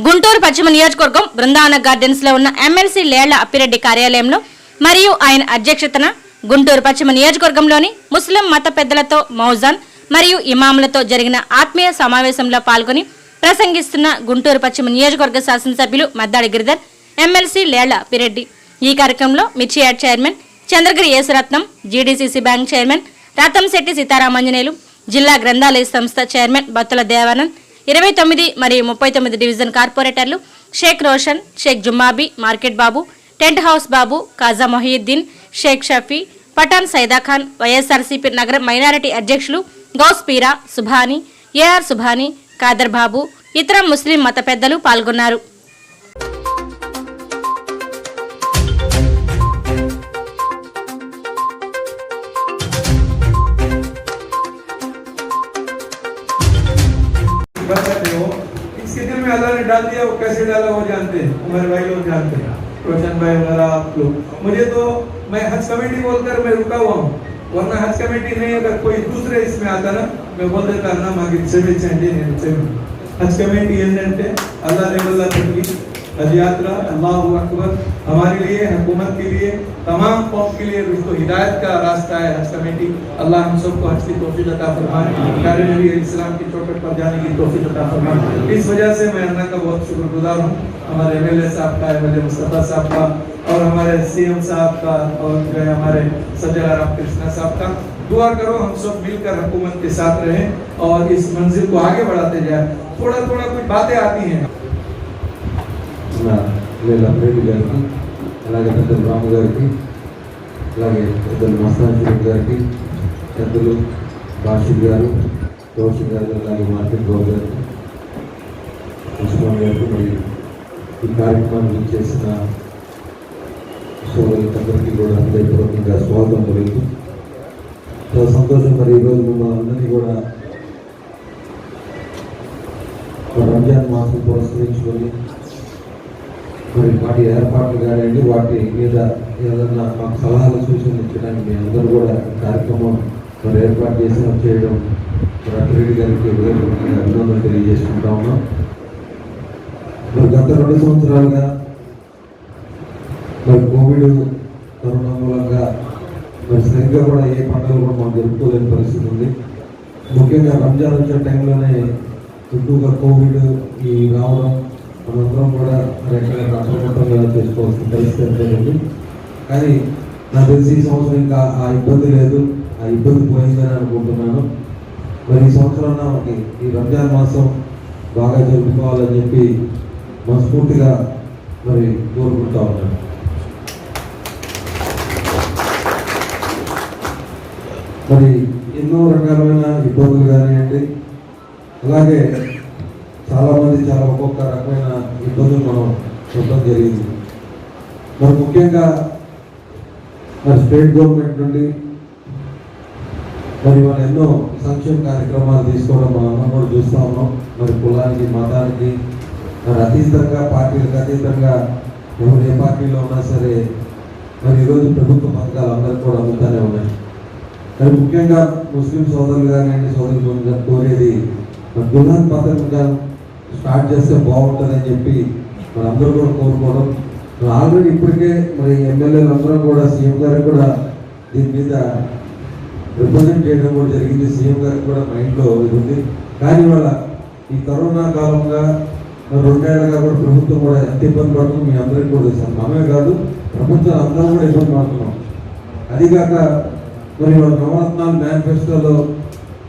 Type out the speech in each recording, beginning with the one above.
గుంటూరు పశ్చిమ నియోజకవర్గం బృందావన గార్డెన్స్ లో ఉన్న ఎమ్మెల్సీ లేళ్ల అప్పిరెడ్డి కార్యాలయంలో మరియు ఆయన అధ్యక్షతన గుంటూరు పశ్చిమ నియోజకవర్గంలోని ముస్లిం మత పెద్దలతో మౌజాన్ మరియు ఇమాములతో జరిగిన ఆత్మీయ సమావేశంలో పాల్గొని ప్రసంగిస్తున్న గుంటూరు పశ్చిమ నియోజకవర్గ శాసనసభ్యులు మద్దాడి గిరిధర్, ఎమ్మెల్సీ లేళ్ల అప్పిరెడ్డి. ఈ కార్యక్రమంలో మిర్చి yard chairman Chandragiri Yesuratnam, GDCC bank chairman Ratamsetti Seetharamanjaneyulu, జిల్లా గ్రంథాలయ సంస్థ చైర్మన్ బత్తుల దేవానంద్, 29 మరియు 39 డివిజన్ కార్పొరేటర్లు షేక్ రోషన్, షేక్ జుమ్మాబీ, మార్కెట్ బాబు, టెంట్ హౌస్ బాబు, కాజా మొహియుద్దీన్, షేక్ షఫీ, పఠాన్ సైదాఖాన్, వైఎస్ఆర్సీపీ నగర మైనారిటీ అధ్యక్షులు గౌస్ పీరా, సుభాని, ఏఆర్ సుభాని, కాదర్ బాబు, ఇతర ముస్లిం మత పెద్దలు పాల్గొన్నారు. इसके दिल में अल्लाह ने डाल दिया, वो कैसे डाला वो जानते हैं, हमारे भाई लोग जानते हैं, रोशन भाई वगैरह आप लोग। मुझे तो मैं हज कमेटी बोलकर मैं रुका हुआ हूँ, वरना हज कमेटी नहीं, अगर कोई दूसरे इसमें आता ना मैं बोल देता ना मांगे हज कमेटी ఏంటంటే अल्लाह ने बोला हज यात्रा अल्लाह अकबर हमारे लिए, हुकूमत के लिए, तमाम कौम के लिए तो हिदायत का रास्ता है हज कमेटी। अल्लाह हम सबको हज की तौफीक अता फरमाए, प्यारे नबी इस्लाम की चौखट पर जाने की तौफीक अता फरमाए। इस वजह से मैं अल्लाह का बहुत शुक्रगुजार हूँ, हमारे एमएलए साहब का, एमएलए मुस्तफा साहब का, और हमारे सीएम साहब का, और जो है हमारे सज्जन राम कृष्णा साहब का। दुआ करो हम सब मिलकर हुकूमत के साथ रहें और इस मंजिल को आगे बढ़ाते जाए। थोड़ा थोड़ा कुछ बातें आती हैं అప్పిరెడ్డి గారికి, అలాగే పెద్దలు రాము గారికి, అలాగే పెద్దలు మస్తాన్ గారికి, పెద్దలు బాషిద్ గారు, రోషన్ గారు, అలాగే మార్కెట్ బాబు గారికి, ఉస్మాన్ గారికి, మరి ఈ కార్యక్రమాన్ని చేసిన సోదరులందరికీ కూడా హృదయపూర్వకంగా స్వాగతం పలుకుతూ చాలా సంతోషం. మరి ఈరోజు మిమ్మల్ని అందరినీ కూడా రంజాన్ మాసం పురస్కరించుకొని మరి వాటి ఏర్పాట్లు కానివ్వండి, వాటి మీద ఏదన్నా మాకు సలహాలు సూచనలు ఇచ్చడానికి మీ అందరూ కూడా కార్యక్రమం మరి ఏర్పాటు చేయడం మరి అప్పిరెడ్డి గారికి అభినందనలు తెలియజేసుకుంటా ఉన్నాం. మరి గత 2 సంవత్సరాలుగా మరి కోవిడ్ కరోనా మూలంగా మరి సరిగ్గా కూడా ఏ పండుగలు కూడా మనం జరుపుకోలేని పరిస్థితి ఉంది. ముఖ్యంగా రంజాన్ వచ్చే టైంలోనే ఎక్కువగా కోవిడ్ ఈ రావడం మనందరం కూడా అప్రమత్తంగా చేసుకోవాల్సిన పరిస్థితి ఉంది. కానీ నాకు తెలిసి ఈ సంవత్సరం ఇంకా ఆ ఇబ్బంది లేదు, ఆ ఇబ్బంది పోయిందని అనుకుంటున్నాను. మరి ఈ సంవత్సరం మనకి ఈ రంజాన్ మాసం బాగా జరుపుకోవాలని చెప్పి మనస్ఫూర్తిగా మరి కోరుకుంటా ఉన్నాను. మరి ఎన్నో రకాలైన ఇబ్బందులు కానివ్వండి, అలాగే చాలామంది చాలా ఒక్కొక్క రకమైన ఇబ్బందులు మనం చూడడం జరిగింది. మరి ముఖ్యంగా మరి స్టేట్ గవర్నమెంట్ నుండి మరి మనం ఎన్నో సంక్షేమ కార్యక్రమాలు తీసుకోవడం మనం కూడా చూస్తూ ఉన్నాం. మరి కులానికి, మతానికి మరి అతీతంగా, పార్టీలకు అతీతంగా ఎవరు ఏ పార్టీలో ఉన్నా సరే మరి ఈరోజు ప్రభుత్వ పథకాలు అందరికీ కూడా అందుతూనే ఉన్నాయి. మరి ముఖ్యంగా ముస్లిం సోదరులు కానివ్వండి, సోదరులు కోరేది మరి దుల్హన్ పథకం స్టార్ట్ చేస్తే బాగుంటుందని చెప్పి మరి అందరూ కూడా కోరుకోవడం. ఆల్రెడీ ఇప్పటికే మరి ఎమ్మెల్యేలు అందరూ కూడా సీఎం గారికి కూడా దీని మీద రిప్రజెంట్ చేయడం కూడా జరిగింది. సీఎం గారికి కూడా మైండ్లో ఇది ఉంది. కానీ వాళ్ళ ఈ కరోనా కాలంగా 2 ఏళ్ళగా కూడా ప్రభుత్వం కూడా ఎంత ఇబ్బంది పడుతుంది మీ అందరికీ కూడా తెలుసు. మనమే కాదు, ప్రభుత్వం అందరూ కూడా ఇబ్బంది పడుతున్నాం. అదిగాక మరి వాళ్ళ నవరత్నాలు మేనిఫెస్టోలో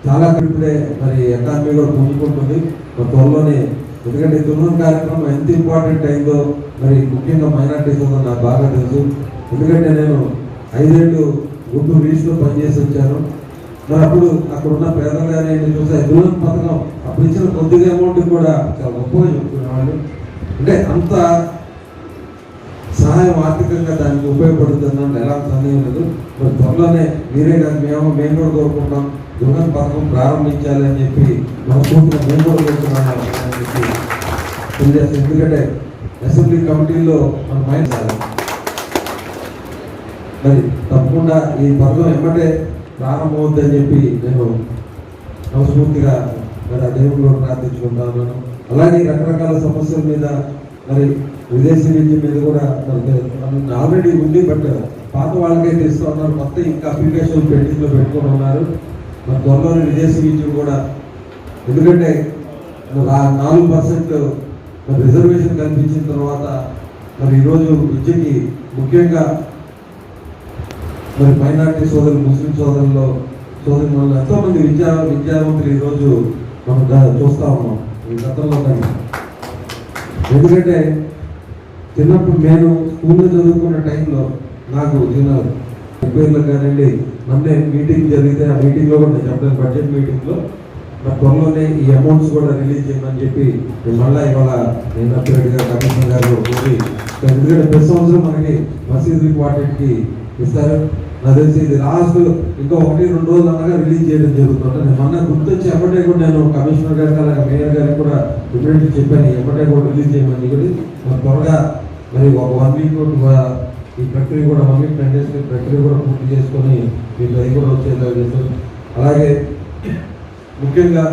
చాలా ఇప్పుడే మరి ఎకానమీ కూడా పుంజుకుంటుంది త్వరలోనే. ఎందుకంటే దుల్హన్ కార్యక్రమం ఎంత ఇంపార్టెంట్ అయిందో మరి ముఖ్యంగా మైనార్టీస్ ఉందో నాకు బాగా తెలుసు. ఎందుకంటే నేను 5 ఏళ్ళు గుంటూరు ఈస్ట్లో పనిచేసి వచ్చాను. మరి అప్పుడు అక్కడ ఉన్న పేదలు కానీ చూసే దుల్హన్ పథకం అప్పుడు ఇచ్చిన కొద్దిగా అమౌంట్ కూడా చాలా గొప్పగా చెప్తున్నవాళ్ళు. అంటే అంత సహాయం ఆర్థికంగా దానికి ఉపయోగపడుతుందని ఎలాంటి సందేహం లేదు. మరి త్వరలోనే మీరే కాదు మేము కూడా కోరుకుంటాం దుల్హన్ పథకం ప్రారంభించాలి అని చెప్పి మనస్ఫూర్తిగా మేము కూడా కోరుతున్నాం అని చెప్పి తెలియజేస్తాం. ఎందుకంటే అసెంబ్లీ కమిటీలో మన మైండ్ మరి తప్పకుండా ఈ పథకం ఎమ్మటే ప్రారంభమవుతుందని చెప్పి నేను మనస్ఫూర్తిగా మరి ఆ దేవుడు కూడా ప్రార్థించుకుంటాను. అలాగే రకరకాల సమస్యల మీద మరి విదేశీ విద్య మీద కూడా ఆల్రెడీ ఉంది, బట్ పాత వాళ్ళకైతే ఇస్తూ ఉన్నారు, కొత్త ఇంకా అప్లికేషన్ పెండింగ్లో పెట్టుకొని ఉన్నారు. మరి త్వరలోనే విదేశీ విద్య కూడా, ఎందుకంటే 4% మరి రిజర్వేషన్ కల్పించిన తర్వాత మరి ఈరోజు విద్యకి ముఖ్యంగా మరి మైనారిటీ సోదరులు, ముస్లిం సోదరులు ఎంతోమంది విద్యావంతులు ఈరోజు మనం చూస్తూ ఉన్నాం ఈ గతంలో కానీ. ఎందుకంటే చిన్నప్పుడు నేను స్కూల్లో చదువుకున్న టైంలో నాకు పేర్లు కానివ్వండి, మొన్నే మీటింగ్ జరిగితే ఆ మీటింగ్లో కూడా నేను చెప్పలేదు, బడ్జెట్ మీటింగ్లో మరి త్వరలోనే ఈ అమౌంట్స్ కూడా రిలీజ్ చేయమని చెప్పి మళ్ళీ ఇవాళ నేను అప్పిరెడ్డిగా కమిషనర్ గారు కోరి, ఎందుకంటే ప్రతి సంవత్సరం మనకి మసీదులకి వాటికి ఇస్తారు. నాకు తెలిసి ఇది లాస్ట్ ఇంకా 1-2 రోజులు అనగా రిలీజ్ చేయడం జరుగుతుంది. నేను మొన్న గుర్తొచ్చి ఎప్పటికే కూడా నేను కమిషనర్ గారికి అలాగే మేయర్ గారికి కూడా ఇమీడియట్గా చెప్పాను, ఎప్పటికే కూడా రిలీజ్ చేయమని. మరి త్వరగా మరి ఒక 1 వీక్ ఈ ప్రక్రియ కూడా 1 వీక్ 10 days ప్రక్రియ కూడా పూర్తి చేసుకొని మీకు అది కూడా వచ్చేలా చేస్తారు. అలాగే ముఖ్యంగా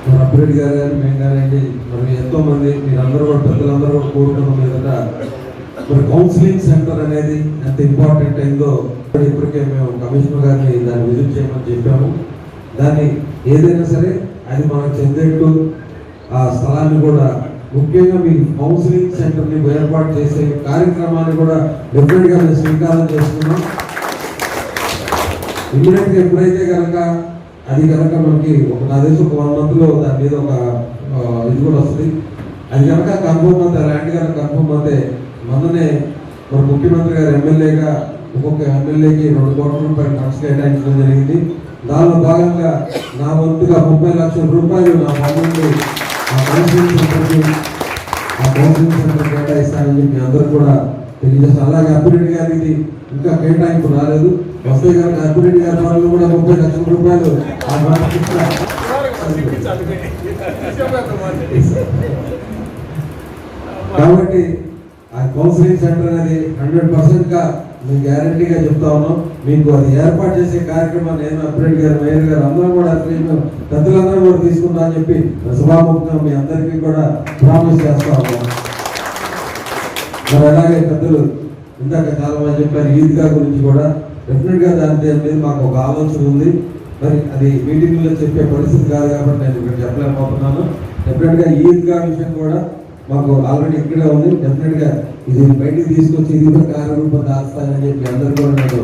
మన అప్పిరెడ్డి గారు కానీ మేము కానివ్వండి, మరి ఎంతోమంది మీరందరూ కూడా పెద్దలందరూ కూడా కోరుకున్న మీదట మరి కౌన్సిలింగ్ సెంటర్ అనేది ఎంత ఇంపార్టెంట్ అయిందో ఇప్పటికే మేము కమిషనర్ గారిని దాన్ని విజిట్ చేయమని చెప్పాము. దాన్ని ఏదైనా సరే అది మనకు చెందేట్టు ఆ స్థలాన్ని కూడా ముఖ్యంగా మీ కౌన్సిలింగ్ సెంటర్ని ఏర్పాటు చేసే కార్యక్రమాన్ని కూడా డెఫినెట్గా మేము స్వీకారం చేస్తున్నాం. ఇమ్మీడియట్గా ఎప్పుడైతే కనుక అది కనుక మనకి నా తెలిసి ఒక 1 monthలో దాని మీద ఒక ఇది కూడా వస్తుంది. అది కనుక కన్ఫర్మ్ అవుతే, ల్యాండ్ కనుక కన్ఫర్మ్ అవుతే, మొన్ననే మన ముఖ్యమంత్రి గారు ఎమ్మెల్యేగా ఒక్కొక్క ఎమ్మెల్యేకి 2 కోట్ల రూపాయలు ఫండ్స్ కేటాయించడం జరిగింది. దానిలో భాగంగా నా వంతుగా 30 లక్షల రూపాయలు నా ఫండ్ ఆ కౌన్సిలింగ్ సెంటర్ కేటాయిస్తానని చెప్పి అందరూ కూడా తెలియజేస్తారు. అలాగే అప్పిరెడ్డి గారికి ఇంకా కేటాయింపు రాలేదు, వస్తే గారికి అప్పిరెడ్డి గారి వాళ్ళు కూడా 30 లక్షల రూపాయలు కాబట్టి ఆ కౌన్సిలింగ్ సెంటర్ అనేది 100%గా మేము గ్యారంటీగా చెప్తా ఉన్నాం. మీకు అది ఏర్పాటు చేసే కార్యక్రమాన్ని నేను అప్పిరెడ్డి గారు, మేయర్ గారు అందరూ కూడా పెద్దలందరూ కూడా తీసుకుంటా అని చెప్పి సభాముఖంగా మీ అందరికీ కూడా ప్రామిస్ చేస్తా ఉన్నాం. మరి అలాగే పెద్దలు ఇందాక చాలా మంది చెప్పారు ఈద్గా గురించి కూడా, డెఫినెట్గా దాని మీద మాకు ఒక ఆలోచన ఉంది. మరి అది మీటింగ్లో చెప్పే పరిస్థితి కాదు కాబట్టి నేను ఇక్కడ చెప్పలేకపోతున్నాను. డెఫినెట్గా ఈద్గా విషయం కూడా మాకు ఆల్రెడీ ఇక్కడే ఉంది. డెఫినెట్గా ఇది బయటికి తీసుకొచ్చి ఇది కూడా కార్యరూపం దాస్తానని చెప్పి అందరూ కూడా నేను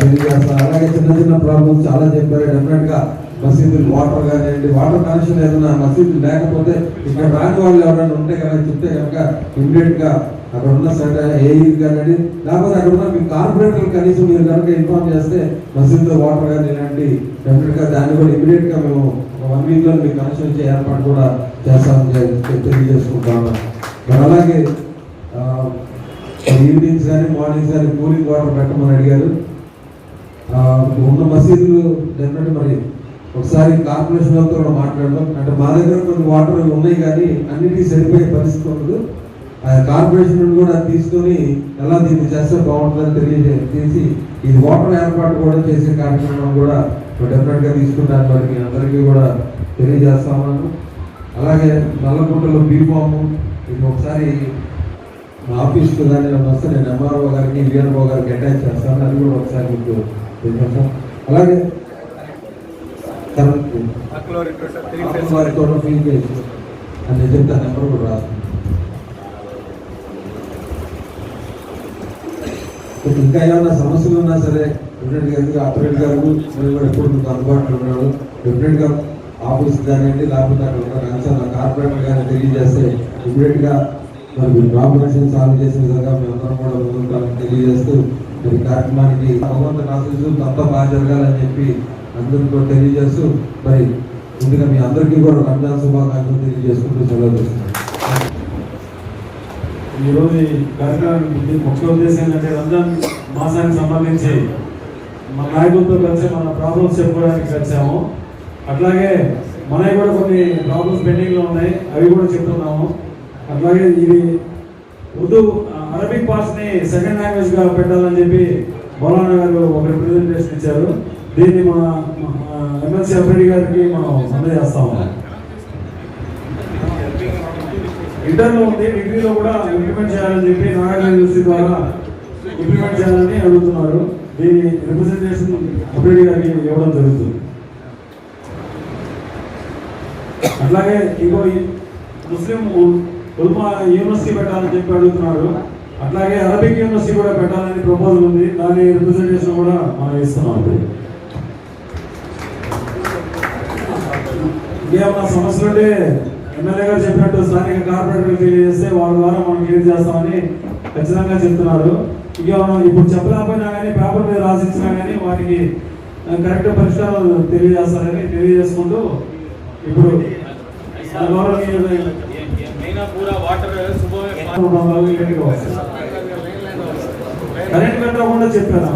తెలియజేస్తాను. అలాగే చిన్న చిన్న ప్రాబ్లమ్స్ చాలా చెప్పారు. డెఫినెట్గా మసీదులు వాటర్ కానివ్వండి, వాటర్ కనెక్షన్ ఏదైనా మసీదులు లేకపోతే ఇక్కడ రాని వాళ్ళు ఎవరైనా ఉంటే కనుక చెప్తే కనుక ఇమ్మీడియట్గా అక్కడ ఉన్న ఏఈ కానివ్వండి, లేకపోతే అక్కడ ఉన్న మీ కార్పొరేటర్లు కనీసం మీరు కనుక ఇన్ఫార్మ్ చేస్తే మసీదులో వాటర్ కానీ ఇలాంటి డెఫినెట్గా దాన్ని కూడా ఇమ్మీడియట్గా మేము 1 వీక్లో మీకు కనెక్షన్ ఇచ్చే ఏర్పాటు కూడా చేస్తామని తెలియజేసుకుంటాము. మరి అలాగే ఈవినింగ్స్ కానీ మార్నింగ్స్ కానీ కూలింగ్ వాటర్ పెట్టమని అడిగారు. ఉన్న మసీదులు డెఫినెట్ మరి ఒకసారి కార్పొరేషన్ వాళ్ళతో కూడా మాట్లాడదాం. అంటే మా దగ్గర కొన్ని వాటర్ ఉన్నాయి కానీ అన్నిటికీ సరిపోయే పరిస్థితి ఉండదు. కార్పొరేషన్ కూడా తీసుకొని ఎలా దీన్ని చేస్తే బాగుంటుందని తెలిసి ఇది వాటర్ ఏర్పాటు కూడా చేసే కార్యక్రమం కూడా డెఫినెట్గా తీసుకుంటాను. మరి మీ అందరికీ కూడా తెలియజేస్తామన్నాను. అలాగే నల్లకుంటలో బీఫాము ఇది ఒకసారి మా ఆఫీస్కి కానీ వస్తే నేను ఎంఆర్ఓ గారికి, విఆర్ఓ గారికి అటాచ్ చేస్తాను. అది కూడా ఒకసారి మీకు తెలియజేస్తాను. అలాగే ఫీల్ చేసి అని చెప్తా నెంబర్ కూడా రాస్తాను. ఇంకా ఏమైనా సమస్యలు ఉన్నా సరే డెఫినెట్గా అప్పిరెడ్డి గారు మీరు కూడా ఎప్పుడు మీకు అందుబాటులో ఉన్నాడు. డెఫినెట్గా ఆఫీస్ కానివ్వండి, లేకపోతే అక్కడ ఉన్న కన్సర్న్ కార్పొరేటర్ కానీ తెలియజేస్తే ఇమీడియట్గా మరి మీరు ప్రాబ్లమ్స్ సాల్వ్ చేసే విధంగా మేమందరం కూడా ముందుంటామని తెలియజేస్తూ మరి కార్యక్రమానికి భగవంతుని ఆశీస్సులు అంతా బాగా జరగాలని చెప్పి అందరికీ కూడా తెలియజేస్తూ మరి ముందుగా మీ అందరికీ కూడా రంజాన్ శుభాకాంక్షలు తెలియజేసుకుంటూ సెలవు చేస్తున్నాను. ఈరోజు ఈ కార్యక్రమానికి ముఖ్య ఉద్దేశం ఏంటంటే రంజాన్ మాసానికి సంబంధించి మన నాయకులతో కలిసి మన ప్రాబ్లమ్స్ చెప్పుకోవడానికి కలిసాము. అట్లాగే మనవి కూడా కొన్ని ప్రాబ్లమ్స్ పెండింగ్లో ఉన్నాయి, అవి కూడా చెప్తున్నాము. అట్లాగే ఇది ఉర్దూ అరబిక్ పార్ట్స్ని సెకండ్ లాంగ్వేజ్గా పెట్టాలని చెప్పి మౌలానా గారు ఒక రిప్రజెంటేషన్ ఇచ్చారు. దీన్ని మన ఎమ్మెల్సీ అప్పిరెడ్డి గారికి మనం అందజేస్తాము. ఇంటర్లో ఉంది, డిగ్రీలో కూడా ఇంప్లిమెంట్ చేయాలని చెప్పి నారాయణ యూనివర్సిటీ ద్వారా ఇంప్లిమెంట్ చేయాలని అడుగుతున్నారు. దీని రిప్రజెంటేషన్ అప్రెడ్డి గారికి ఇవ్వడం జరుగుతుంది. అట్లాగే ఇంకో ముస్లిం ఉల్మా యూనివర్సిటీ పెట్టాలని చెప్పి అడుగుతున్నారు. అట్లాగే అరబిక్ యూనివర్సిటీ కూడా పెట్టాలని ప్రపోజల్ ఉంది. దాని రిప్రజెంటేషన్ కూడా మనం ఇస్తున్నాం. ఇంకేమన్నా సమస్యలు ఉంటే ఎమ్మెల్యే గారు చెప్పినట్టు స్థానిక కార్పొరేటర్లు తెలియజేస్తే వాళ్ళ ద్వారా మనం క్లియర్ చేస్తామని ఖచ్చితంగా చెప్తున్నారు. ఇంకేమన్నా ఇప్పుడు చెప్పలేకపోయినా కానీ పేపర్ మీద రాసిచ్చినా కానీ వాటికి కరెక్ట్ పరిష్కారం తెలియజేస్తారని తెలియజేసుకుంటూ ఇప్పుడు కరెంట్ కట్టకుండా చెప్పారు,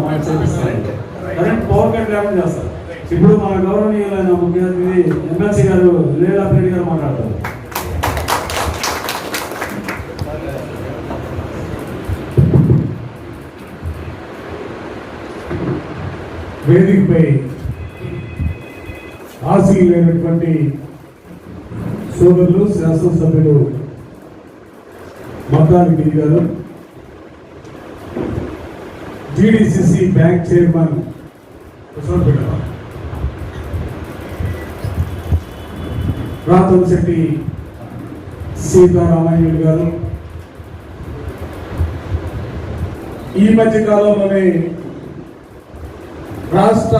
కరెంట్ పవర్ కట్ లేకుండా చేస్తారు. ఇప్పుడు మన గౌరవనీయులైన ముఖ్య అతిథి ఎమ్మెల్సీ గారు లేలా రెడ్డి గారు మాట్లాడతారు. వేదికపై ఆశీలైనటువంటి సోదరులు శాసనసభ్యులు మద్దాలి గిరి గారు, GDCC bank chairman Ratamsetty Sitaramaiah గారు, ఈ మధ్య కాలంలోనే రాష్ట్ర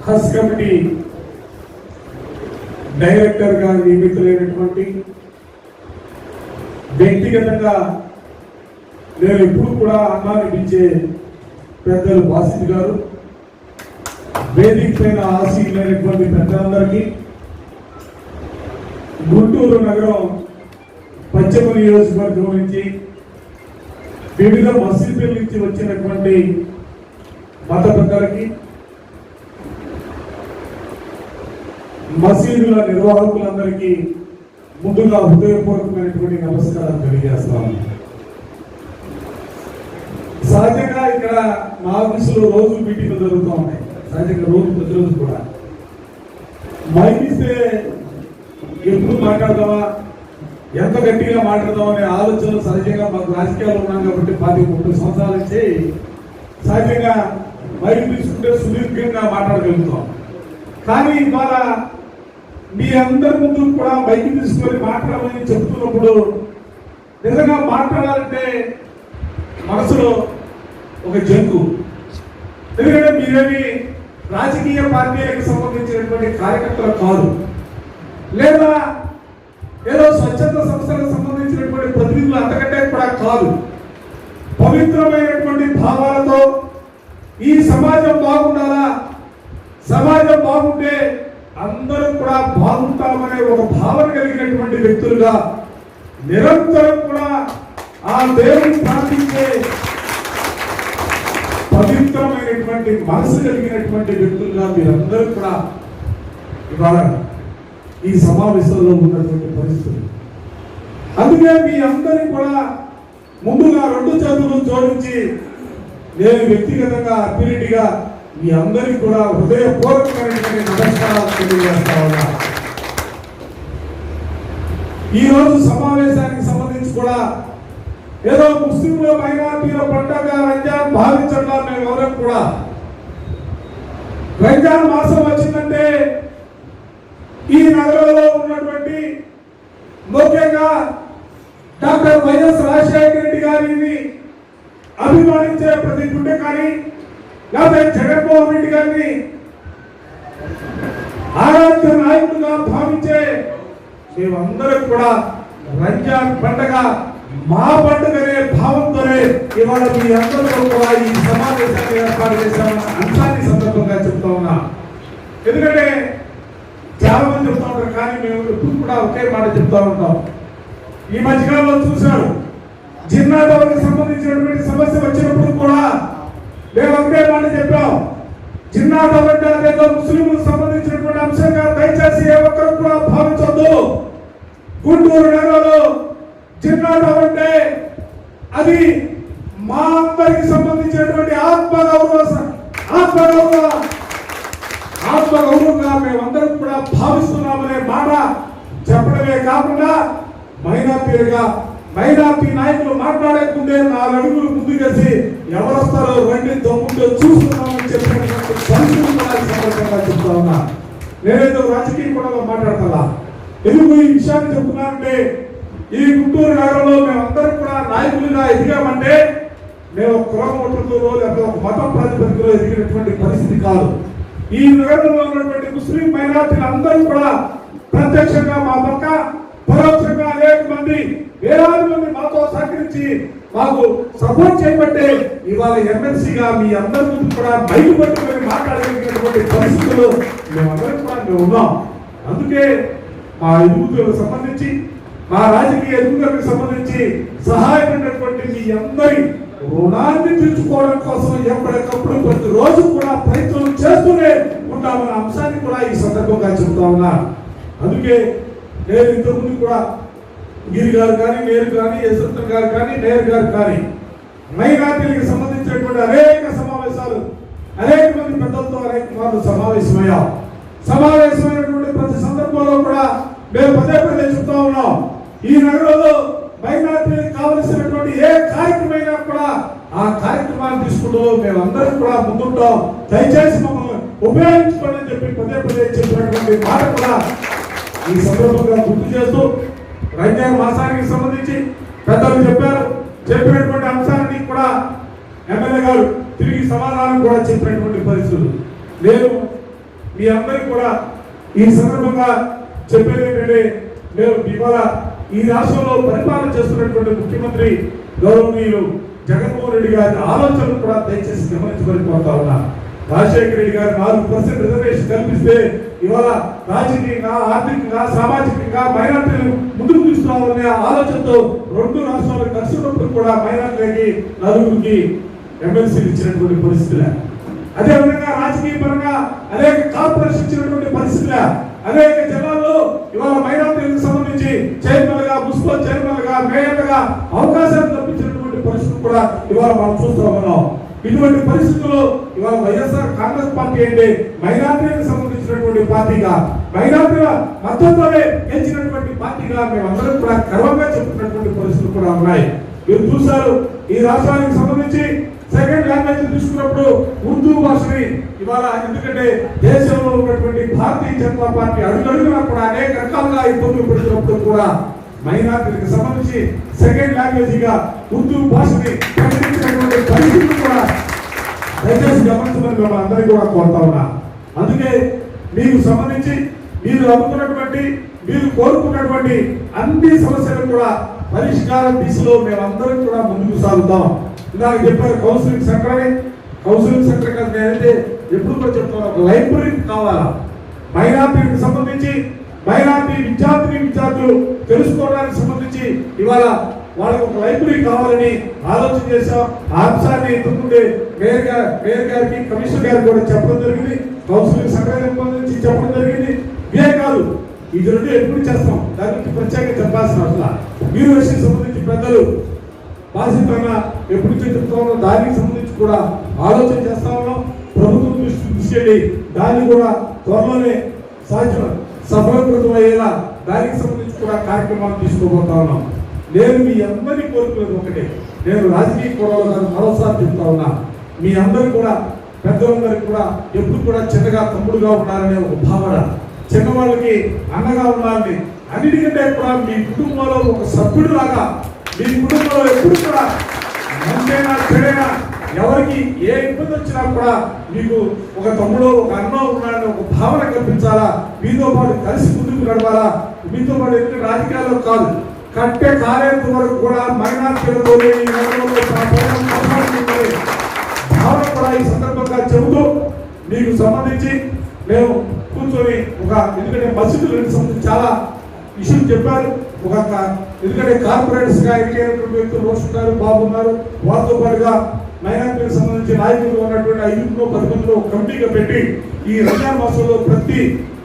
హజ్ కమిటీ డైరెక్టర్ గా నియమితులైనటువంటి వ్యక్తిగతంగా నేను ఎప్పుడు కూడా అన్నాన్ని పిలిచే పెద్దలు బాసిత్ గారు, వేదిక పైన ఆశీలైనటువంటి పెద్దలందరికీ, గుంటూరు నగరం పశ్చిమ నియోజకవర్గం నుంచి వివిధ మసీదుల నుంచి వచ్చినటువంటి మత పెద్దలకి, మసీదుల నిర్వాహకులందరికీ ముందుగా హృదయపూర్వకమైనటువంటి నమస్కారం తెలియజేస్తాను. సహజంగా ఇక్కడ మా ఆఫీసులో రోజు మీటింగ్లు జరుగుతూ ఉంటాయి. సహజంగా రోజు ప్రతిరోజు కూడా మైక్ ఇస్తే ఎప్పుడు మాట్లాడదామా, ఎంత గట్టిగా మాట్లాడదాం అనే ఆలోచన సహజంగా మాకు రాజకీయాలు ఉన్నాం కాబట్టి 30 సంవత్సరాల నుంచి సహజంగా మైక్ తీసుకుంటే సుదీర్ఘంగా మాట్లాడగలుగుతాం. కానీ ఇవాళ మీ అందరి ముందు కూడా మైక్ తీసుకొని మాట్లాడాలని చెప్తున్నప్పుడు నిజంగా మాట్లాడాలంటే మనసులో ఒక జంకు. ఎందుకంటే మీరేమి రాజకీయ పార్టీలకు సంబంధించినటువంటి కార్యకర్తలు కాదు, లేదా ఏదో స్వచ్ఛంద సంస్థలకు సంబంధించినటువంటి ప్రతినిధులు అంతకంటే కూడా కాదు. పవిత్రమైనటువంటి భావాలతో ఈ సమాజం బాగుండాలా, సమాజం బాగుంటే అందరూ కూడా బాగుంటామనే ఒక భావన కలిగినటువంటి వ్యక్తులుగా నిరంతరం కూడా ఆ దేవుని ప్రార్థించే పవిత్రమైనటువంటి మనసు కలిగినటువంటి వ్యక్తులుగా మీరందరూ కూడా ఇవాళ ఈ సమావేశంలో ఉన్నటువంటి పరిస్థితులు. అందుకే మీ అందరికీ కూడా ముందుగా 2 చేతులు జోడించి నేను వ్యక్తిగతంగా అప్పిరెడ్డిగా మీ అందరికీ కూడా హృదయపూర్వకమైనటువంటి నమస్కారాలు తెలియజేస్తా ఉన్నా. ఈ రోజు సమావేశానికి సంబంధించి కూడా ఏదో ముస్లింల మైనారిటీల పండుగ రంజాన్ భావించడం మేము ఎవరం కూడా. రంజాన్ మాసం వచ్చిందంటే ఈ నగరంలో ఉన్నటువంటి ముఖ్యంగా డాక్టర్ వైఎస్ రాజశేఖర రెడ్డి గారిని అభిమానించే ప్రతి గుండె కానీ, లేకపోతే జగన్మోహన్ రెడ్డి గారిని ఆరాధ్య నాయకులుగా భావించే మేమందరం కూడా రంజాన్ పండుగ మా పండుగనే భావంతోనే ఇవాళ మీ అందరూ కూడా ఈ సమావేశాన్ని ఏర్పాటు చేశామన్న అంశాన్ని సందర్భంగా చెప్తా ఉన్నా. ఎందుకంటే చాలా మంది చెప్తా ఉంటారు, కానీ మేము ఎప్పుడు కూడా ఒకే మాట చెప్తా ఉంటాం. ఈ మధ్యకాలంలో చూశారు, జిన్నాటోకి సంబంధించినటువంటి సమస్య వచ్చినప్పుడు కూడా మేము ఒకే మాట చెప్పాం. జిన్నాటో అంటే అదేదో ముస్లింలకు సంబంధించినటువంటి అంశంగా దయచేసి ఏ ఒక్కరు కూడా భావించొద్దు. గుంటూరు నగరంలో జిన్నాటో అంటే అది మా అందరికి సంబంధించినటువంటి ఆత్మగౌరవంగా మేమందరం కూడా భావిస్తున్నామనే మాట చెప్పడమే కాకుండా మైనార్టీలుగా మైనార్టీ నాయకులు మాట్లాడే ముందే 4 అడుగులు ముందుకేసి ఎవరు వస్తారో రండి దమ్ముంటే చూస్తున్నామని చెప్పినటువంటి పరిస్థితులు కూడా ఈ సందర్భంగా చెప్తా ఉన్నా. నేనేదో రాజకీయ కూడా మాట్లాడతా. ఎందుకు ఈ విషయాన్ని చెప్తున్నానంటే ఈ గుంటూరు నగరంలో మేమందరం కూడా నాయకులుగా ఎదిగామంటే మేము కులం ఓట్లతో లేకపోతే ఒక మతం ప్రాతిపదికలో ఎదిగినటువంటి పరిస్థితి కాదు. ఈ నగరంలో ఉన్నటువంటి ముస్లిం మైనార్టీలు అందరూ కూడా ప్రత్యక్షంగా మా పక్క, పరోక్షంగా అనేక మంది, వేలాది మంది మాతో సహకరించి మాకు సపోర్ట్ చేయబట్టే ఇవాళ ఎమ్మెల్సీగా మీ అందరి ముందు కూడా బయట పట్టుకొని మాట్లాడగలిగినటువంటి పరిస్థితుల్లో మేమందరం కూడా మేము ఉన్నాం. అందుకే మా ఎదుగుదలకు సంబంధించి, మా రాజకీయ ఎదుగుదలకు సంబంధించి సహాయపడినటువంటి మీ అందరి రుణాన్ని తీర్చుకోవడం కోసం ఎప్పటికప్పుడు ప్రతి రోజు కూడా ప్రయత్నం చేస్తూనే ఉంటామన్న అంశాన్ని కూడా ఈ సందర్భంగా చెప్తా ఉన్నా. అందుకే నేను ఇంతకుముందు కూడా గిరి గారు కానీ, నేరు కానీ, యశ్వంత్ గారు కానీ, నేరు గారు కానీ మైనార్టీలకు సంబంధించినటువంటి అనేక సమావేశాలు, అనేక మంది పెద్దలతో అనేక మార్లు సమావేశమైనటువంటి ప్రతి సందర్భంలో కూడా మేము పదే చెప్తా ఉన్నాం. ఈ నగరంలో మైనార్టీలకు కావలసినటువంటి ఏ కార్యక్రమైనా కూడా ఆ కార్యక్రమాన్ని తీసుకుంటూ మేమందరం కూడా ముందుంటాం. దయచేసి మమ్మల్ని ఉపయోగించుకోండి అని చెప్పి పదే చెప్పినటువంటి మాట కూడా ఈ సందర్భంగా గుర్తు చేస్తూ, రంజాన్ మాసానికి సంబంధించి పెద్దలు చెప్పినటువంటి అంశాన్ని కూడా ఎమ్మెల్యే గారు తిరిగి సమాధానం కూడా చెప్పినటువంటి పరిస్థితులు. నేను మీ అందరికీ కూడా ఈ సందర్భంగా చెప్పేది ఏంటంటే, మేము ఇవాళ ఈ రాష్ట్రంలో పరిపాలన చేస్తున్నటువంటి ముఖ్యమంత్రి గౌరవనీయులు జగన్మోహన్ రెడ్డి గారి ఆలోచనలు కూడా దయచేసి గమనించమని కోరుతా ఉన్నా. రాజశేఖర రెడ్డి గారు 4% రిజర్వేషన్ కల్పిస్తే ఇవాళ రాజకీయంగా, ఆర్థికంగా, సామాజికంగా మైనార్టీలు ముందుకు తీసుకురావాలనే ఆలోచనతో 2 రాష్ట్రాలు కలిసి ఉన్నప్పుడు కూడా మైనార్టీలకి 4 ఎమ్మెల్సీలు ఇచ్చినటువంటి పరిస్థితులే. అదేవిధంగా రాజకీయ పరంగా అనేక కార్పొరేషన్ ఇచ్చినటువంటి పరిస్థితులే. అనేక జిల్లాల్లో ఇవాళ మైనార్టీలకు సంబంధించి చైర్మన్ గా, మున్సిపల్ చైర్మన్ గా, మేయర్ గా అవకాశాలు కల్పించినటువంటి పరిస్థితులు కూడా ఇవాళ మనం చూస్తూ ఉన్నాం. ఇటువంటి పరిస్థితుల్లో ఇవాళ వైఎస్ఆర్ కాంగ్రెస్ పార్టీ అంటే మైనార్టీలకు సంబంధించినటువంటి పార్టీగా, మైనార్టీల మద్దతుతోనే గెలిచినటువంటి పార్టీగా మేమందరం కూడా గర్వంగా చెప్తున్నటువంటి పరిస్థితులు కూడా ఉన్నాయి. మీరు చూశారు, ఈ రాష్ట్రానికి సంబంధించి సెకండ్ లాంగ్వేజ్ తీసుకున్నప్పుడు ఉర్దూ భాషని ఇవాళ, ఎందుకంటే దేశంలో ఉన్నటువంటి భారతీయ జనతా పార్టీ అడుగడుగునా కూడా అనేక రకాలుగా ఇబ్బందులు పెడుతున్నప్పుడు కూడా మైనార్టీలకు సంబంధించి సెకండ్ లాంగ్వేజ్ గా ఉర్దూ భాషని ప్రకటించినటువంటి పరిస్థితులు కూడా దయచేసి గమనించమని మేము అందరికీ కూడా కోరుతా ఉన్నా. అందుకే మీకు సంబంధించి మీరు అనుకున్నటువంటి, మీరు కోరుకున్నటువంటి అన్ని సమస్యలు కూడా పరిష్కారం దిశలో మేమందరం కూడా ముందుకు సాగుతాం. ఇందాక చెప్పారు కౌన్సిలింగ్ సెంటర్ అని. కౌన్సిలింగ్ సెంటర్ కాదు, నేనైతే ఎప్పుడు కూడా చెప్తాను, ఒక లైబ్రరీ కావాలా మైనార్టీకి సంబంధించి. మైనార్టీ విద్యార్థులు తెలుసుకోవడానికి సంబంధించి ఇవాళ వాళ్ళకి ఒక లైబ్రరీ కావాలని ఆలోచన చేశాం. ఆ అంశాన్ని ఇంతకుముందే మేయర్ గారికి, కమిషనర్ గారికి కూడా చెప్పడం జరిగింది. కౌన్సిలింగ్ సెంటర్ సంబంధించి చెప్పడం జరిగింది. ఇదే కాదు, ఇది 2 ఎప్పుడు చేస్తాం, దాని గురించి ప్రత్యేకంగా చెప్పాల్సిన అవసరం. యూనివర్సిటీకి సంబంధించి పెద్దలు బాధ్యతగా ఎప్పుడు చెప్తా ఉన్నాం, దానికి సంబంధించి కూడా ఆలోచన చేస్తా ఉన్నాం. ప్రభుత్వం దృష్టి దాన్ని కూడా త్వరలోనే సఫలీకృతం అయ్యేలా దానికి సంబంధించి కూడా కార్యక్రమాలు తీసుకోబోతా ఉన్నాం. నేను మీ అందరినీ కోరుకునేది ఒకటే, నేను రాజకీయ కోణంలో మరోసారి చెప్తా ఉన్నా, మీ అందరూ కూడా పెద్దలందరికీ కూడా ఎప్పుడు కూడా చిన్నగా తమ్ముడుగా ఉండాలనే ఒక భావన, చిన్నవాళ్ళకి అన్నగా ఉండాలని, అన్నిటికంటే కూడా మీ కుటుంబంలో ఒక సభ్యుడు లాగా, మీ కుటుంబంలో ఎప్పుడు కూడా మంచైనా చెడైనా ఎవరికి ఏ ఇబ్బంది వచ్చినా కూడా మీకు ఒక తమ్ముడు, ఒక అన్న ఉన్నాడని ఒక భావన కల్పించాలా, మీతో పాటు కలిసి ముందుకు నడవాలా, మీతో పాటు ఎందుకంటే రాజకీయాల్లో కాదు, కట్టె కాలేంత వరకు కూడా మైనార్టీలతో భావన కూడా ఈ సందర్భంగా చెబుతూ, మీకు సంబంధించి మేము కూర్చొని ఎందుకంటే మసీదులకు సంబంధించి చాలా ఇష్యూలు చెప్పారు. ఎందుకంటే కార్పొరేట్స్ గా ఎన్నికైనటువంటి వ్యక్తులు రోషున్నారు, బాగున్నారు, వారితో పాటుగా మైనార్టీలకు సంబంధించి నాయకులు ఉన్నటువంటి 5-10 మందిలో కమిటీగా పెట్టి ఈ రంజాన్ మాసంలో ప్రతి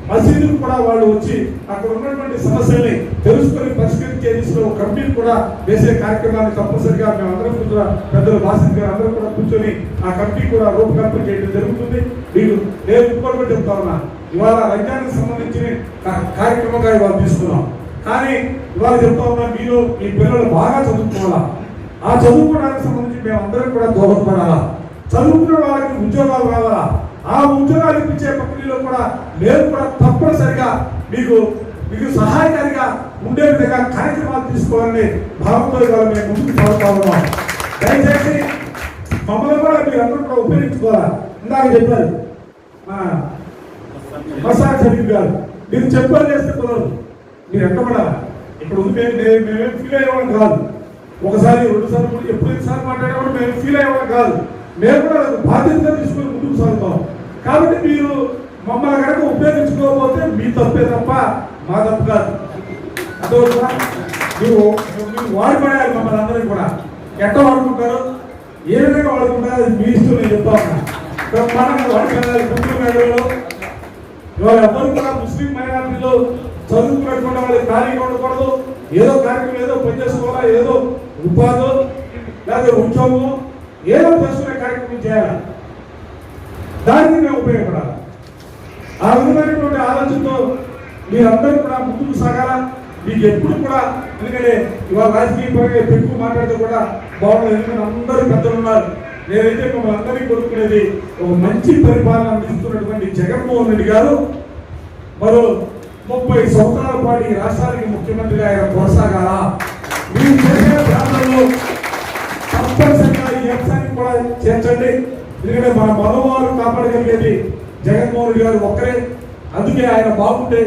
మసీదుకు కూడా వాళ్ళు వచ్చి అక్కడ ఉన్నటువంటి సమస్యల్ని తెలుసుకొని పరిష్కరించే దిశలో కమిటీలు కూడా వేసే కార్యక్రమాన్ని తప్పనిసరిగా మేము అందరం కూడా పెద్దలు బాసిత్ గారు అందరూ కూడా కూర్చొని ఆ కమిటీ కూడా రూపకల్పన చేయడం జరుగుతుంది. మీకు నేను ఇంకోటి చెప్తా ఉన్నా, ఇవాళ రంజాన్కి సంబంధించిన కార్యక్రమంగా ఇవాళ తీసుకున్నాం. కానీ ఇవాళ చెప్తా ఉన్నా మీరు మీ పిల్లలు బాగా చదువుకోవాలా, ఆ చదువుకోవడానికి సంబంధించి మేమందరం కూడా దోహదపడాలా, చదువుకున్న వాళ్ళకి ఉద్యోగాలు రావాలా, ఆ ఉద్యోగాలు ఇప్పించే ప్రక్రియలో కూడా మేము కూడా తప్పనిసరిగా మీకు సహాయకారిగా ఉండే విధంగా కార్యక్రమాలు తీసుకోవాలని భావంతో ఇవాళ మేము ముందుకు సాగుతా ఉన్నాం. దయచేసి మమ్మల్ని కూడా మీరు అందరూ కూడా ఉపయోగించుకోవాలా. ఇందాక చెప్పారు మసాజ్ షరీఫ్ గారు, మీరు చెప్పాలి చేస్తే కుదరదు, మీరు ఎంటబడాలి. ఇక్కడ ఉంది మేమేం ఫీల్ అయ్యేవాళ్ళం కాదు, ఒకసారి 2 సార్లు ఎప్పుడు 5 సార్లు మాట్లాడేవాడు మేము ఫీల్ అయ్యేవాళ్ళం కాదు. మేము కూడా బాధ్యతగా తీసుకుని ముందుకు సాగుతాం. కాబట్టి మీరు మమ్మల్ని కనుక ఉపయోగించుకోకపోతే మీ తప్పే తప్ప మా తప్పు కాదు. అదొక మీరు వాడుపడాలి. మమ్మల్ని అందరికీ కూడా ఎట్ట వాడుకుంటారు, ఏ విధంగా వాడుకుంటారు అది మీ ఇష్టం. నేను చెప్తా ఉన్నా బ్రహ్మాండంగా వాడుకోవాలి. కుటుంబ ఇవాళ ఎవరు కూడా ముస్లిం మైనారిటీలో చదువుకున్నటువంటి వాళ్ళు ఖాళీగా ఉండకూడదు. ఏదో కార్యక్రమం ఏదో పనిచేసుకోవాలా, ఏదో ఉపాధో లేదా ఉద్యోగం ఏదో చేసుకునే కార్యక్రమం చేయాలి, దానికి మేము ఉపయోగపడాలి. ఆ విధమైనటువంటి ఆలోచనతో మీరందరూ కూడా ముందుకు సాగాల. మీకు ఎప్పుడు కూడా ఎందుకంటే ఇవాళ రాజకీయ పరంగా ఎక్కువ మాట్లాడితే కూడా బాగుండదు. ఎందుకంటే అందరూ పెద్దలు ఉన్నారు. నేనైతే మిమ్మల్ని అందరినీ కోరుకునేది ఒక మంచి పరిపాలన అందిస్తున్నటువంటి జగన్మోహన్ రెడ్డి గారు మరో 30 సంవత్సరాల పాటు ఈ రాష్ట్రానికి ముఖ్యమంత్రిగా ఆయన కొనసాగాల. మీరు చేసే ప్రాంతంలో తప్పనిసరిగా ఈ అంశాన్ని కూడా చేర్చండి. ఎందుకంటే మన మనోభావాలను కాపాడగలిగేది జగన్మోహన్ రెడ్డి గారు ఒక్కరే. అందుకే ఆయన బాగుంటే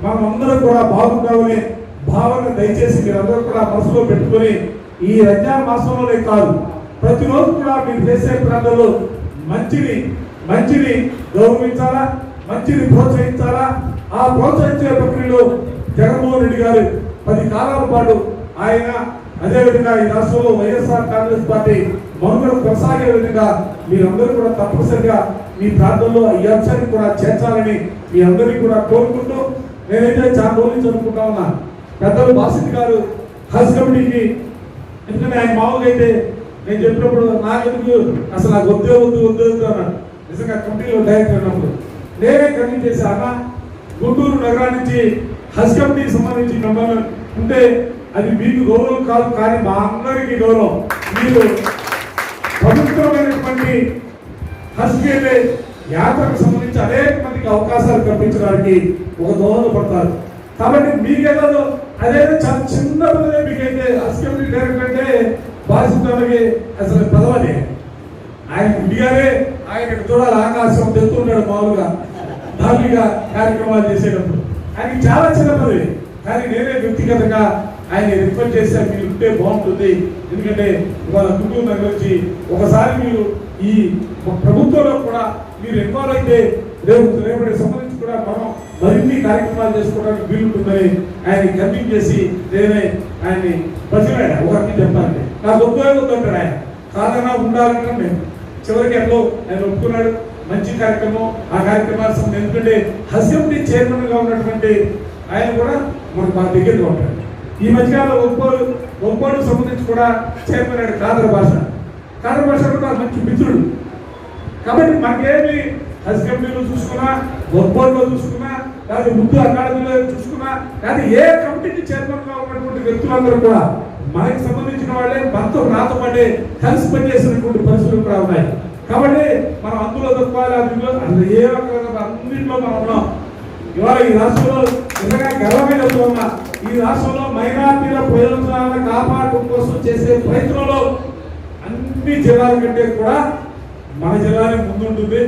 మనం అందరం కూడా బాగుంటామనే భావన దయచేసి మీరందరూ కూడా మనసులో పెట్టుకొని ఈ రంజాన్ మాసంలోనే కాదు ప్రతిరోజు కూడా మీరు చేసే ప్రాంతంలో మంచిని గౌరవించాలా, మంచిని ప్రోత్సహించాలా. ఆ ప్రోత్సహించే ప్రక్రియలో జగన్మోహన్ రెడ్డి గారు 10 కాలాల పాటు ఆయన అదేవిధంగా ఈ రాష్ట్రంలో వైఎస్ఆర్ కాంగ్రెస్ పార్టీ మనుగడ కొనసాగే విధంగా మీరందరూ కూడా తప్పనిసరిగా మీ ప్రాంతంలో ఈ అంశాన్ని కూడా చేర్చాలని మీ అందరికీ కూడా కోరుకుంటూ నేనైతే చాలా రోజుల నుంచి అనుకుంటా ఉన్నా పెద్దలు బాసిత్ గారు హజ్ కమిటీకి, ఎందుకంటే ఆయన మామూలుగా అయితే నేను చెప్పినప్పుడు నాకెందుకు అసలు నాకు వద్దు అన్నాడు. నిజంగా కమిటీలో డైరెక్టర్ అన్నప్పుడు నేనే కమిటీ చేసి అన్న గుంటూరు నగరానికి నుంచి హజ్ కమిటీకి సంబంధించి మిమ్మల్ని ఉంటే అది మీకు గౌరవం కాదు, కానీ మా అందరికీ గౌరవం. మీరు పవిత్రమైనటువంటి హజ్కి వెళ్ళే యాత్రకు సంబంధించి అనేక మందికి అవకాశాలు కల్పించడానికి ఒక దోహదపడతారు. కాబట్టి మీకేదో అదేదో చాలా చిన్న పదవే. మీకైతే హజ్ కమిటీ డైరెక్టర్ అంటే బాధితులకి అసలు పదవని ఆయన ఇండియానే ఆయన చూడాలి, ఆకాశం తెస్తున్నాడు మామూలుగా ధార్మిక కార్యక్రమాలు చేసేటప్పుడు. ఆయనకి చాలా చిన్న పదవి, కానీ నేనే వ్యక్తిగతంగా ఆయన రిక్వెస్ట్ చేశాను మీరు ఉంటే బాగుంటుంది. ఎందుకంటే ఇవాళ గుంటూరు నగరం నుంచి ఒకసారి మీరు ఈ ప్రభుత్వంలో కూడా మీరు ఇన్వాల్వ్ అయితే రేపటి సంబంధించి కూడా మనం మరిన్ని కార్యక్రమాలు చేసుకోవడానికి వీలుంటుందని ఆయన కన్విన్స్ చేసి నేనే ఆయన్ని బతిలాడా ఒకరికి చెప్పాలంటే నాకు వద్దు అంటాడు. ఆయన కాదన్నా ఉండాలంటే నేను చివరికి ఎట్లో ఆయన ఒప్పుకున్నాడు. మంచి కార్యక్రమం, ఆ కార్యక్రమాల సంబంధించి ఎందుకంటే హస్యండి చైర్మన్ గా ఉన్నటువంటి ఆయన కూడా మనకు బాగా దగ్గరగా ఉంటాడు. ఈ మధ్యకాలంలో ఒప్పోడు సంబంధించి కూడా చైర్మన్ అయ్యాడు కాదర భాష కూడా మంచి మిత్రుడు. కాబట్టి మనకేమి హజ్ కమిటీలో చూసుకున్నా, ఒప్పోడులో చూసుకున్నా, లేదా ఉర్దూ అకాడమీలో చూసుకున్నా, లేదా ఏ కమిటీకి చైర్మన్ గా ఉన్నటువంటి వ్యక్తులందరూ కూడా మనకి సంబంధించిన వాళ్ళే మనతో నాతో పాటే కలిసి పనిచేసినటువంటి పరిస్థితులు కూడా ఉన్నాయి. కాబట్టి మనం అందులో తక్కువాలి, అందులో ఏ అన్నింటిలో మనం ఉన్నాం. ఇవాళ ఈ రాష్ట్రంలో నిజంగా గర్వమైన ఉన్నా ఈ రాష్ట్రంలో మైనార్టీల ప్రయోజనాలను కాపాడటం కోసం చేసే ప్రయత్నంలో అన్ని జిల్లాల కంటే కూడా మన జిల్లానే ముందుంటుంది.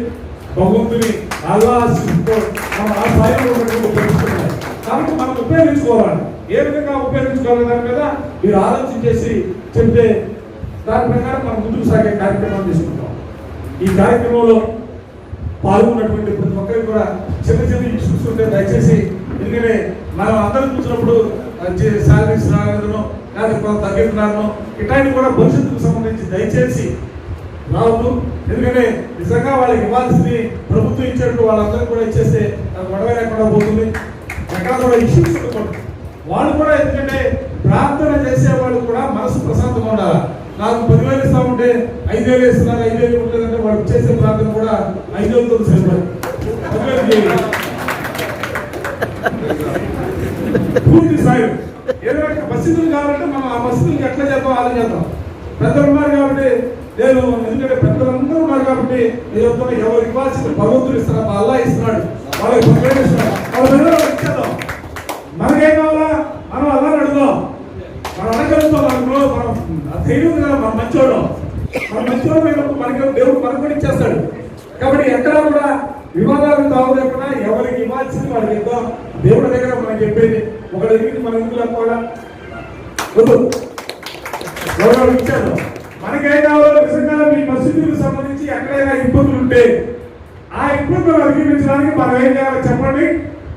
భగవంతుని ఆశిస్తూ మనం ఆ స్థాయిలో తెలుస్తున్నాయి. కాబట్టి మనం ఉపయోగించుకోవాలి. ఏ విధంగా ఉపయోగించుకోవాలి దాని మీద మీరు ఆలోచన చేసి చెప్తే దాని ప్రకారం మనం ముందుకు సాగే కార్యక్రమాలు తీసుకుంటాం. ఈ కార్యక్రమంలో పాల్గొన్నటువంటి ప్రతి ఒక్కరికి కూడా చిన్న ఇష్యూస్ ఉంటే దయచేసి, ఎందుకంటే మనం అందరం చూసినప్పుడు శాలరీస్ రాలేదనో లేదా కొంత తగ్గిస్తున్నారనో ఇట్లాంటివి కూడా భవిష్యత్తుకు సంబంధించి దయచేసి రావద్దు. ఎందుకంటే నిజంగా వాళ్ళకి ఇవ్వాల్సింది ప్రభుత్వం ఇచ్చేట్టు వాళ్ళందరూ కూడా ఇచ్చేస్తే అది గొడవ లేకుండా పోతుంది. ఎక్కడ కూడా ఇష్యూస్ ఉండకూడదు. వాళ్ళు కూడా ఎందుకంటే ప్రార్థన చేసే వాళ్ళు కూడా మనసు ప్రశాంతంగా ఉండాలి. నాకు 10,000 ఇస్తా ఉంటే 5,000 ఇస్తున్నారు, 5,000 ఉంటుందంటే వాళ్ళు చేసే ప్రార్థన కూడా 5,000తో సరిపడదు. పూర్తి స్థాయి ఏదైనా పరిస్థితులు కావాలంటే మనం ఆ పరిస్థితులకు ఎట్లా చేద్దాం ఆలోచన చేద్దాం. పెద్దలు ఉన్నారు కాబట్టి నేను ఎందుకంటే పెద్దలందరూ ఉన్నారు కాబట్టి నేను చెప్తున్నా, ఎవరు ఇవ్వాల్సిన భగవంతుడు ఇస్తున్నా, మా అల్లా ఇస్తున్నాడు, వాళ్ళకి ఇస్తున్నాడు, వాళ్ళ ఇచ్చేద్దాం. మనకేం కావాలా మనం అల్లాని అడుగుదాం. మనం అడగలుగుతాం, మనం ధైర్యం కదా, మనం మంచోడు అయినప్పుడు మనకి దేవుడు మనకు కూడా ఇచ్చేస్తాడు. కాబట్టి ఎక్కడా కూడా వివాదాలు తావు లేకుండా ఎవరికి ఇవ్వాల్సింది వాళ్ళకి ఇద్దాం. దేవుడి దగ్గర మనం చెప్పేది ఒక దగ్గరికి మనం ఎందుకు లేకపోవడం వద్దు, ఎవరు ఇచ్చారు. మనకేం కావాలో నిజంగా మీ మసీదులకు సంబంధించి ఎక్కడైనా ఇబ్బందులు ఉంటే ఆ ఇబ్బందులు అధిగమించడానికి మనం ఏం చేయాలో చెప్పండి.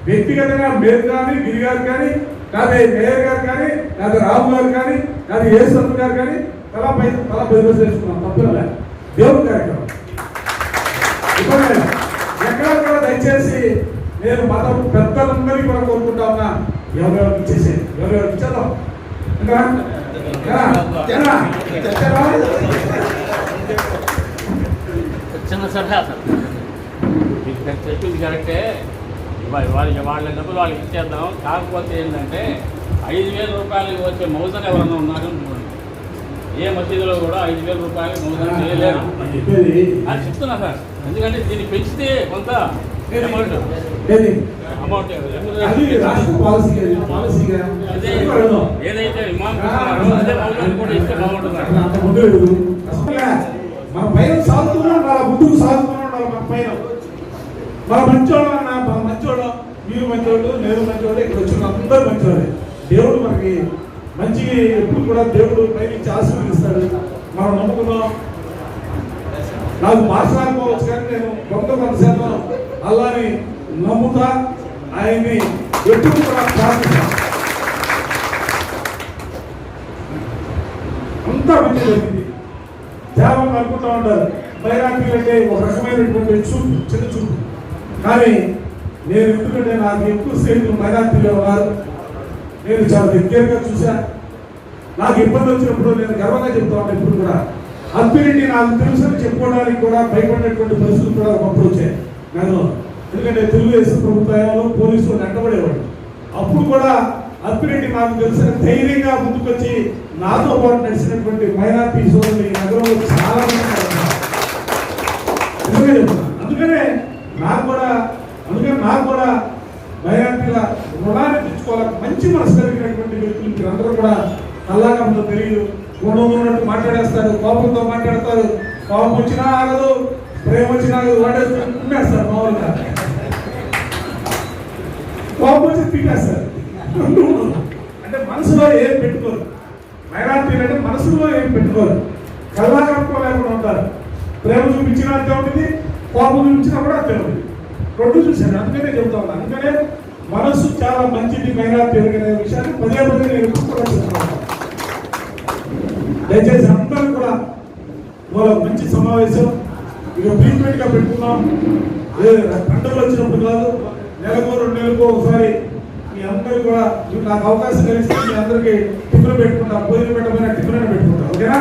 వ్యక్తిగతంగా మీరు కానీ, గిరి గారు కానీ, లేదా మేయర్ గారు కానీ, లేదా రావు గారు కానీ, లేదా యేసు గారు కానీ తలా 10 రోజులు చేసుకున్నాం, తప్పలే. దేవుడి కార్యక్రమం ఎక్కడ కూడా దయచేసి నేను మతం పెద్దలందరికీ కూడా కోరుకుంటా ఉన్నా, ఎవరెవరికి ఇచ్చేసేది, ఎవరెవరికి ఇచ్చేద్దాం. చిన్న సలహా సార్, మీకు చెప్పింది కరెక్టే. వాళ్ళ డబ్బులు వాళ్ళకి ఇచ్చేద్దాం. కాకపోతే ఏంటంటే 5,000 రూపాయలకి వచ్చే మౌజన్ ఎవరన్నా ఉన్నారని చూడండి. ఏ మసీదులో కూడా 5,000 రూపాయలు మౌజన్ చేయలేరు అని చెప్తున్నా సార్. ఎందుకంటే దీన్ని పెంచితే కొంత అమౌంట్ ఏదైతే ఇమాం అదే మౌజన్ కూడా ఇస్తే బాగుంటుంది. మన పైన సాగుతూనే ఉండాలి, ముందుకు సాగుతూనే ఉండాలి. మన పైన మన మంచోడు అన్న, మన మంచోడు, మీరు మంచోడు, నేను మంచోడు, ఇక్కడ వచ్చిన అందరూ మంచోడే. దేవుడు మనకి మంచి ఎప్పుడు కూడా దేవుడు పైనుంచి ఆశీర్వదిస్తాడు. మనం నమ్ముకున్నాం. నాకు మాట్లాడుకోవచ్చు కానీ నేను కొంతశాతం అల్లాని నమ్ముతా, ఆయన్ని ఎప్పుడు కూడా ప్రార్థిస్తాను. అంతా మంచి జరిగింది. దేవం అనుకుంటా ఉంటారు మైనార్టీలు అంటే ఒక రకమైనటువంటి చూపు, చిన్న చూపు. కానీ నేను ఎందుకంటే నాకు ఎక్కువ స్నేహితులు మైనార్టీలో ఉన్నారు, నేను చాలా దగ్గరగా చూసా. నాకు ఇబ్బంది వచ్చినప్పుడు నేను గర్వంగా చెప్తా ఉంటాను. ఇప్పుడు కూడా అల్పిరెడ్డి నాకు తెలుసని చెప్పుకోవడానికి కూడా భయపడినటువంటి పరిస్థితులు కూడా ఒకప్పుడు వచ్చాయి నేను. ఎందుకంటే తెలుగుదేశం ప్రభుత్వంలో పోలీసులు వెంటబడేవాడు. అప్పుడు కూడా అల్పిరెడ్డి నాకు తెలిసిన ధైర్యంగా ముందుకొచ్చి నాతో పాటు నడిచినటువంటి మైనార్టీ సోదరులు ఈ నగరంలో చాలా మంది చెప్తున్నా. అందుకనే నాకు కూడా మైనార్టీల రుణాన్ని తెచ్చుకోవాలి. మంచి మనసు కలిగినటువంటి వ్యక్తులు మీరు అందరూ కూడా అల్లాగా ఉందో తెలియదు. ఉన్నట్టు మాట్లాడేస్తారు, కోపంతో మాట్లాడతారు. కోపం వచ్చినా ఆగదు, ప్రేమ వచ్చినా ఆగదు, వాడేస్తారు మామూలుగా. కోపం వచ్చి తిట్టేస్తారు. అంటే మనసులో ఏం పెట్టుకోరు. మైనార్టీలు అంటే మనసులో ఏం పెట్టుకోరు, కల్లా కట్టుకోలేకుండా ఉంటారు. ప్రేమ చూపించినా అంతే ఉంటుంది, కోపం చూపించినా కూడా అంతే ఉంటుంది. రెండు చూశాను. అందుకనే చెబుతా ఉన్నాను. అందుకనే మనసు చాలా మంచిది మైనార్టీలు అనే విషయాన్ని పదే నేను కూడా చెప్తాను. దయచేసి అందరూ కూడా వాళ్ళ మంచి సమావేశం ఇక ట్రీట్మెంట్ గా పెట్టుకున్నాం. పండుగలు వచ్చినప్పుడు కాదు, నెలకు 2 నెలలకు ఒకసారి మీ అందరూ కూడా నాకు అవకాశం కలిగిస్తే మీ అందరికీ టిఫిన్ పెట్టుకుంటాం. భోజనం పెట్టకపోయినా టిఫిన్ అని పెట్టుకుంటాం. ఓకేనా?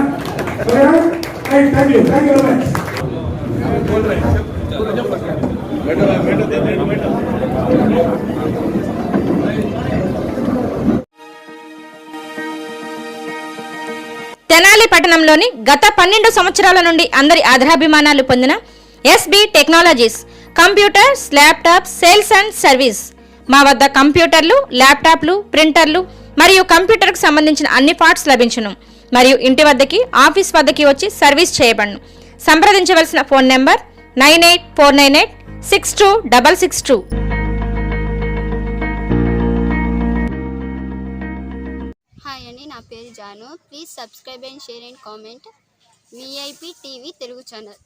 Thank you very much. Tenali పట్టణంలోని గత 12 సంవత్సరాల నుండి అందరి ఆదరాభిమానాలు పొందిన SB technologies computers, laptops sales and service. మా వద్ద కంప్యూటర్లు, ల్యాప్టాప్లు, ప్రింటర్లు మరియు కంప్యూటర్కు సంబంధించిన అన్ని పార్ట్స్ లభించును. మరియు ఇంటి వద్దకి, ఆఫీస్ వద్దకి వచ్చి సర్వీస్ చేయబడును. సంప్రదించవలసిన ఫోన్ నెంబర్ 9849862662. హాయ్ అండి, నా పేరు Janu. Please subscribe and share and comment VIP TV Telugu channel.